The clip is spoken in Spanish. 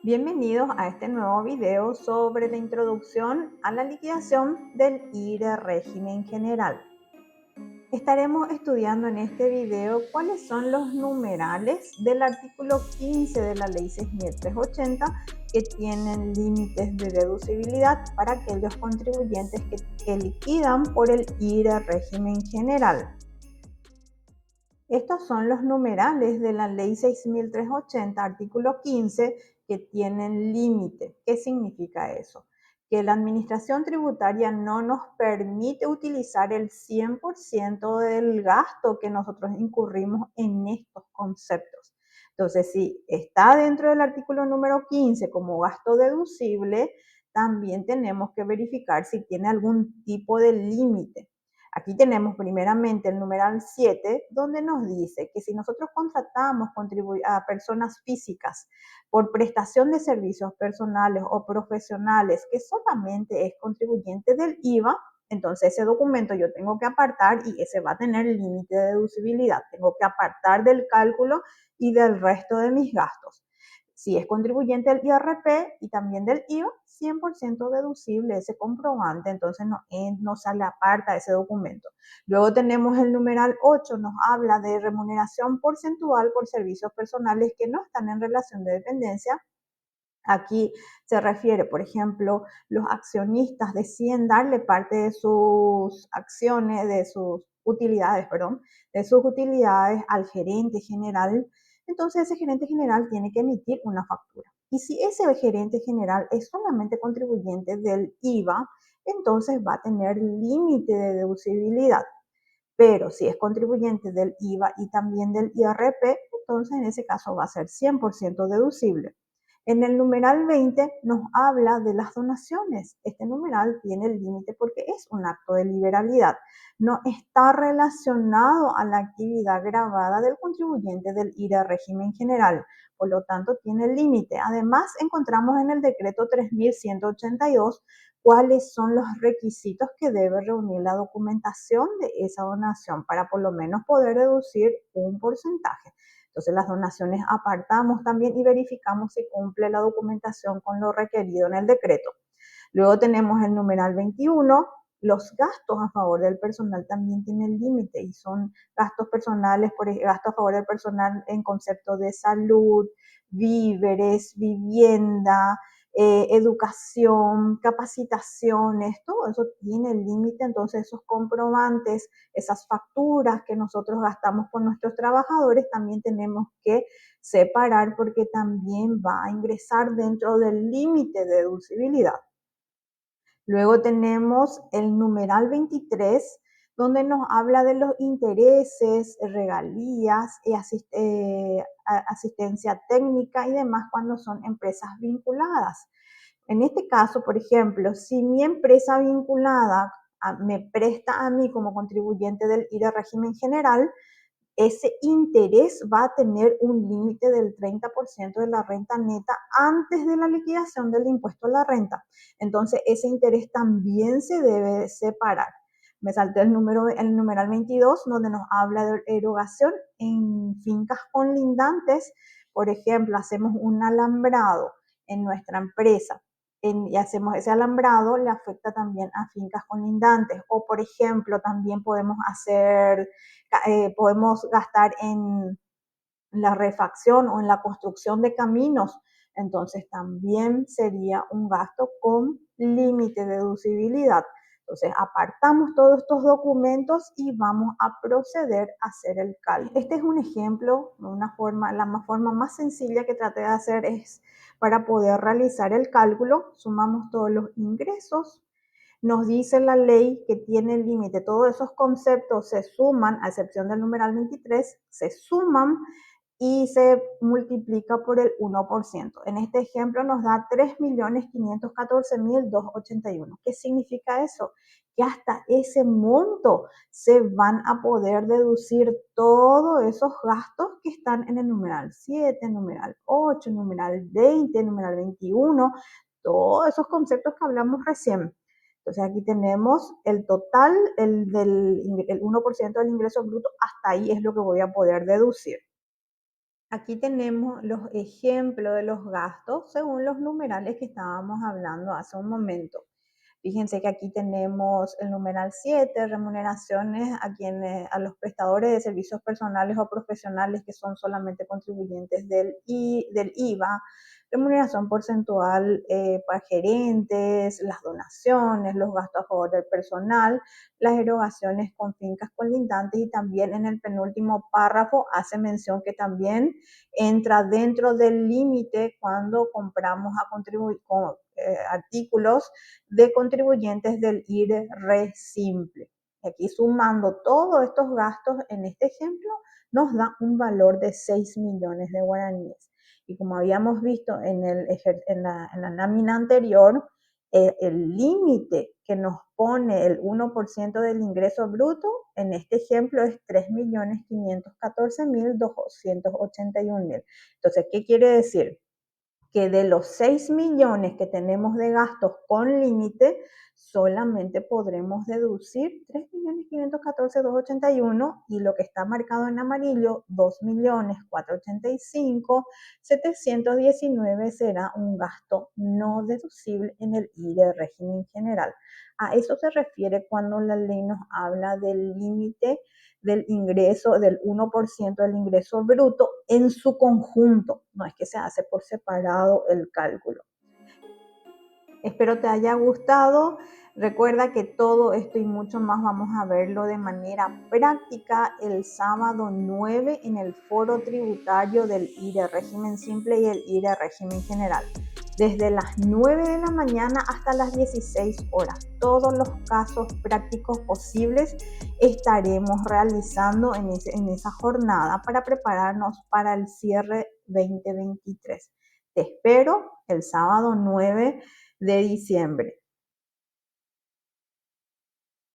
Bienvenidos a este nuevo video sobre la introducción a la liquidación del IRE régimen general. Estaremos estudiando en este video cuáles son los numerales del artículo 15 de la ley 6380 que tienen límites de deducibilidad para aquellos contribuyentes que liquidan por el IRE régimen general. Estos son los numerales de la ley 6380, artículo 15, que tienen límite. ¿Qué significa eso? Que la administración tributaria no nos permite utilizar el 100% del gasto que nosotros incurrimos en estos conceptos. Entonces, si está dentro del artículo número 15 como gasto deducible, también tenemos que verificar si tiene algún tipo de límite. Aquí tenemos primeramente el numeral 7, donde nos dice que si nosotros contratamos a personas físicas por prestación de servicios personales o profesionales que solamente es contribuyente del IVA, entonces ese documento yo tengo que apartar y ese va a tener límite de deducibilidad. Tengo que apartar del cálculo y del resto de mis gastos. Si es contribuyente del IRP y también del IVA, 100% deducible ese comprobante, entonces no sale aparta ese documento. Luego tenemos el numeral 8, nos habla de remuneración porcentual por servicios personales que no están en relación de dependencia. Aquí se refiere, por ejemplo, los accionistas deciden darle parte de sus acciones, de sus utilidades, al gerente general. Entonces ese gerente general tiene que emitir una factura. Y si ese gerente general es solamente contribuyente del IVA, entonces va a tener límite de deducibilidad. Pero si es contribuyente del IVA y también del IRP, entonces en ese caso va a ser 100% deducible. En el numeral 20 nos habla de las donaciones. Este numeral tiene el límite porque es un acto de liberalidad. No está relacionado a la actividad gravada del contribuyente del IRE régimen general. Por lo tanto, tiene el límite. Además, encontramos en el decreto 3182 cuáles son los requisitos que debe reunir la documentación de esa donación para por lo menos poder deducir un porcentaje. Entonces las donaciones apartamos también y verificamos si cumple la documentación con lo requerido en el decreto. Luego tenemos el numeral 21. Los gastos a favor del personal también tienen límite y son gastos personales, por ejemplo, gastos a favor del personal en concepto de salud, víveres, vivienda, educación, capacitaciones, todo eso tiene límite. Entonces esos comprobantes, esas facturas que nosotros gastamos con nuestros trabajadores también tenemos que separar porque también va a ingresar dentro del límite de deducibilidad. Luego tenemos el numeral 23, donde nos habla de los intereses, regalías y asistencia técnica y demás cuando son empresas vinculadas. En este caso, por ejemplo, si mi empresa vinculada me presta a mí como contribuyente del IRE régimen general, ese interés va a tener un límite del 30% de la renta neta antes de la liquidación del impuesto a la renta. Entonces, ese interés también se debe separar. Me salté el numeral 22, donde nos habla de erogación en fincas colindantes. Por ejemplo, hacemos un alambrado en nuestra empresa y hacemos ese alambrado, le afecta también a fincas colindantes. O, por ejemplo, también podemos gastar en la refacción o en la construcción de caminos. Entonces también sería un gasto con límite de deducibilidad. Entonces apartamos todos estos documentos y vamos a proceder a hacer el cálculo. Este es un ejemplo, la forma más sencilla que traté de hacer es para poder realizar el cálculo. Sumamos todos los ingresos. Nos dice la ley que tiene el límite. Todos esos conceptos se suman, a excepción del numeral 23, se suman y se multiplica por el 1%. En este ejemplo nos da 3.514.281. ¿Qué significa eso? Que hasta ese monto se van a poder deducir todos esos gastos que están en el numeral 7, numeral 8, numeral 20, numeral 21, todos esos conceptos que hablamos recién. Entonces aquí tenemos el total, el 1% del ingreso bruto, hasta ahí es lo que voy a poder deducir. Aquí tenemos los ejemplos de los gastos según los numerales que estábamos hablando hace un momento. Fíjense que aquí tenemos el numeral 7, remuneraciones a los prestadores de servicios personales o profesionales que son solamente contribuyentes del IVA, remuneración porcentual para gerentes, las donaciones, los gastos a favor del personal, las erogaciones con fincas colindantes, y también en el penúltimo párrafo hace mención que también entra dentro del límite cuando compramos artículos de contribuyentes del IRE re simple. Aquí sumando todos estos gastos en este ejemplo nos da un valor de 6 millones de guaraníes. Y como habíamos visto en la lámina anterior, el límite que nos pone el 1% del ingreso bruto en este ejemplo es 3.514.281.000. Entonces, ¿qué quiere decir? Que de los 6 millones que tenemos de gastos con límite, solamente podremos deducir 3.514.281, y lo que está marcado en amarillo, 2.485.719, será un gasto no deducible en el IRE régimen general. A eso se refiere cuando la ley nos habla del límite del ingreso, del 1% del ingreso bruto en su conjunto. No es que se hace por separado el cálculo. Espero te haya gustado. Recuerda que todo esto y mucho más vamos a verlo de manera práctica el sábado 9 en el foro tributario del IRE régimen simple y el IRE régimen general. Desde las 9 de la mañana hasta las 16 horas. Todos los casos prácticos posibles estaremos realizando en esa jornada para prepararnos para el cierre 2023. Te espero el sábado 9 de diciembre.